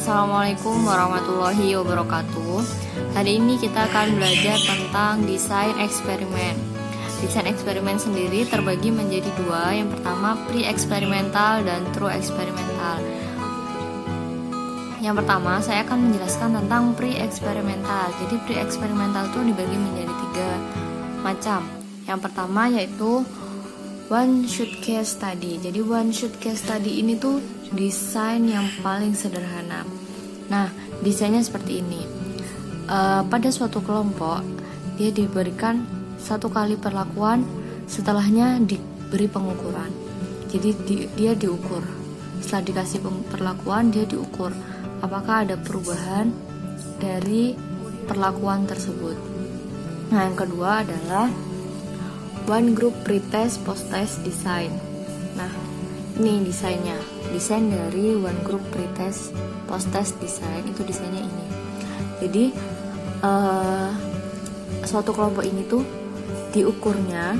Assalamualaikum warahmatullahi wabarakatuh. Hari ini kita akan belajar tentang desain eksperimen. Desain eksperimen sendiri terbagi menjadi dua. Yang pertama pre-eksperimental dan true eksperimental. Yang pertama saya akan menjelaskan tentang pre-eksperimental. Jadi pre-eksperimental itu dibagi menjadi tiga macam. Yang pertama yaitu one shot case study. Jadi one shot case study ini tuh desain yang paling sederhana. Nah, desainnya seperti ini. Pada suatu kelompok, dia diberikan satu kali perlakuan, setelahnya diberi pengukuran. Jadi dia diukur. Setelah dikasih perlakuan, dia diukur apakah ada perubahan dari perlakuan tersebut. Nah, yang kedua adalah one group pretest post-test design. Nah, ini desainnya. Desain dari one group pretest post-test design itu desainnya ini. Jadi suatu kelompok ini tuh diukurnya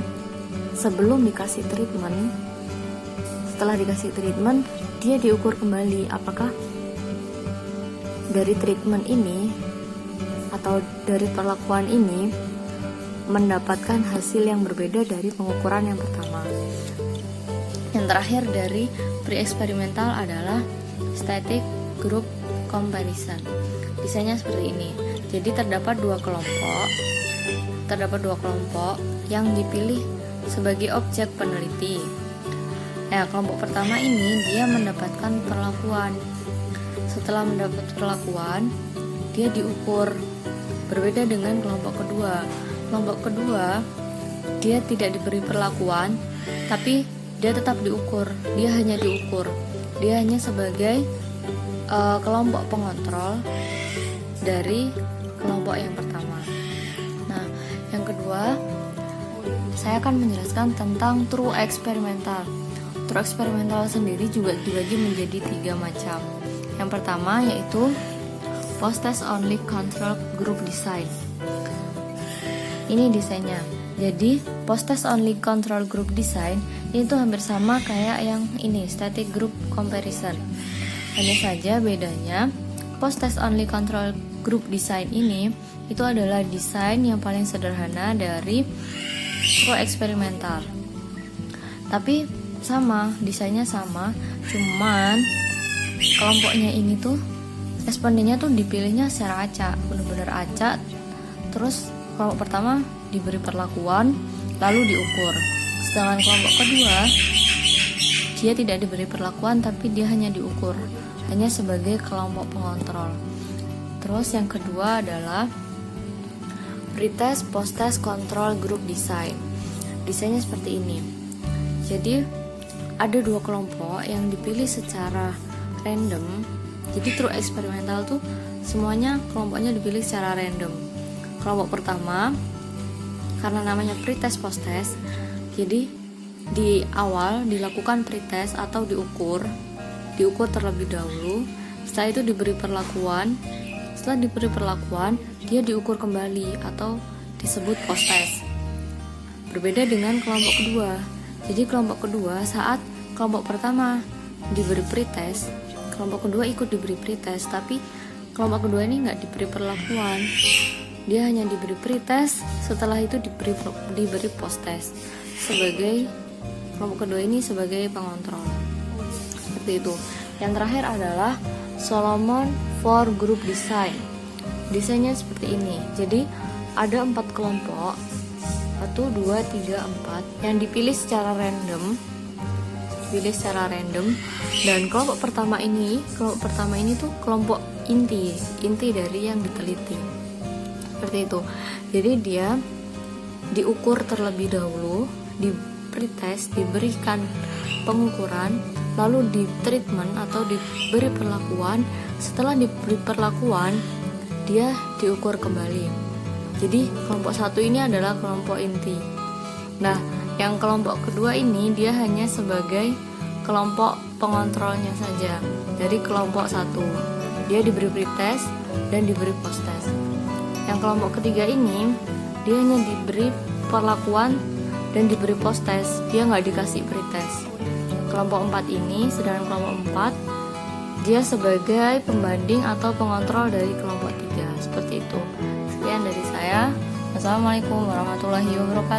sebelum dikasih treatment. Setelah dikasih treatment, dia diukur kembali apakah dari treatment ini atau dari perlakuan ini mendapatkan hasil yang berbeda dari pengukuran yang pertama. Yang terakhir dari pre-eksperimental adalah static group comparison. Desainnya seperti ini. Jadi terdapat dua kelompok yang dipilih sebagai objek peneliti. Kelompok pertama ini dia mendapatkan perlakuan. Setelah mendapat perlakuan, dia diukur. Berbeda dengan kelompok kedua. Kelompok kedua dia tidak diberi perlakuan, tapi dia tetap diukur. Dia hanya diukur. Dia hanya sebagai kelompok pengontrol dari kelompok yang pertama. Nah, yang kedua saya akan menjelaskan tentang true eksperimental. True eksperimental sendiri juga dibagi menjadi tiga macam. Yang pertama yaitu post-test only control group design. Ini desainnya. Jadi post-test only control group design itu hampir sama kayak yang ini, static group comparison. Hanya saja bedanya post-test only control group design ini itu adalah desain yang paling sederhana dari true eksperimental. Tapi sama, desainnya sama, cuman kelompoknya ini tuh respondennya tuh dipilihnya secara acak, benar-benar acak. Terus kelompok pertama diberi perlakuan lalu diukur. Sedangkan kelompok kedua dia tidak diberi perlakuan tapi dia hanya diukur, hanya sebagai kelompok pengontrol. Terus yang kedua adalah pretest post-test control group design. Desainnya seperti ini. Jadi ada dua kelompok yang dipilih secara random. Jadi true eksperimental tuh semuanya kelompoknya dipilih secara random. Kelompok pertama karena namanya pretest post-test, jadi di awal dilakukan pretest atau diukur terlebih dahulu. Setelah itu diberi perlakuan. Setelah diberi perlakuan, dia diukur kembali atau disebut post-test. Berbeda dengan kelompok kedua. Jadi kelompok kedua saat kelompok pertama diberi pretest, kelompok kedua ikut diberi pretest, tapi kelompok kedua ini nggak diberi perlakuan. Dia hanya diberi pretest, setelah itu diberi post-test. Sebagai kelompok kedua ini sebagai pengontrol. Seperti itu. Yang terakhir adalah Solomon for Group Design. Desainnya seperti ini. Jadi ada 4 kelompok, 1, 2, 3, 4 yang dipilih secara random. Dan kelompok pertama ini tuh kelompok inti dari yang diteliti. Seperti itu. Jadi dia diukur terlebih dahulu, di pretest, diberikan pengukuran, lalu di treatment atau diberi perlakuan. Setelah diberi perlakuan, dia diukur kembali. Jadi kelompok 1 ini adalah kelompok inti. Nah, yang kelompok kedua ini dia hanya sebagai kelompok pengontrolnya saja dari kelompok 1. Dia diberi pretest dan diberi post-test. Yang kelompok ketiga ini dia hanya diberi perlakuan dan diberi post-test, dia nggak dikasih pretest. Kelompok 4 ini, sedangkan kelompok 4 dia sebagai pembanding atau pengontrol dari kelompok 3. Seperti itu. Sekian dari saya. Wassalamualaikum warahmatullahi wabarakatuh.